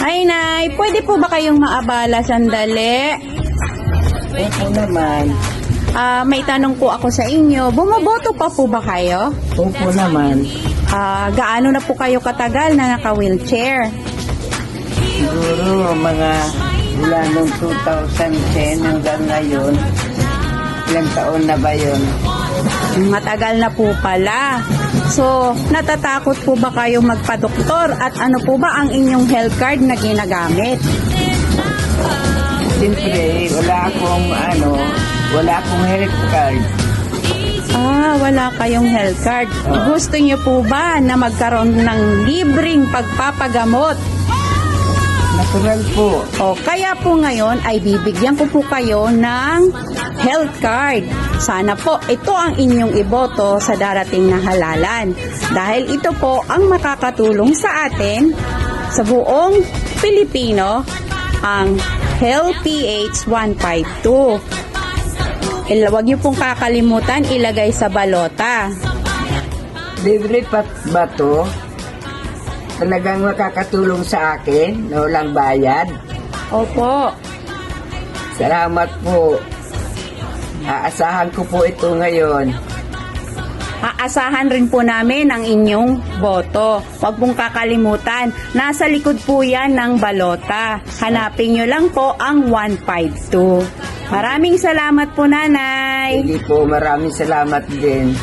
Ay, Nay, pwede po ba kayong maabala sandali? Opo naman. May tanong po ako sa inyo. Bumoboto pa po ba kayo? Opo naman. Gaano na po kayo katagal na naka-wheelchair? Siguro mga mula noong 2010 hanggang ngayon. Ilang taon na ba yun? Matagal na po pala. So, natatakot po ba kayo magpa-doktor? At ano po ba ang inyong health card na ginagamit? Siyempre, wala akong health card. Wala kayong health card. Gusto niyo po ba na magkaroon ng libreng pagpapagamot? Natural po. Kaya po ngayon ay bibigyan ko po kayo ng health card. Sana po ito ang inyong iboto sa darating na halalan. Dahil ito po ang makakatulong sa atin, sa buong Pilipino, ang HealthPH 152. Huwag niyo pong kakalimutan ilagay sa balota. Libre pa ba to? Talagang makakatulong sa akin na walang bayad? Opo. Salamat po. Aasahan ko po ito ngayon. Aasahan rin po namin ang inyong boto. Huwag pong kakalimutan, nasa likod po yan ng balota. Hanapin nyo lang po ang 152. Maraming salamat po, Nanay. Hindi po, maraming salamat din.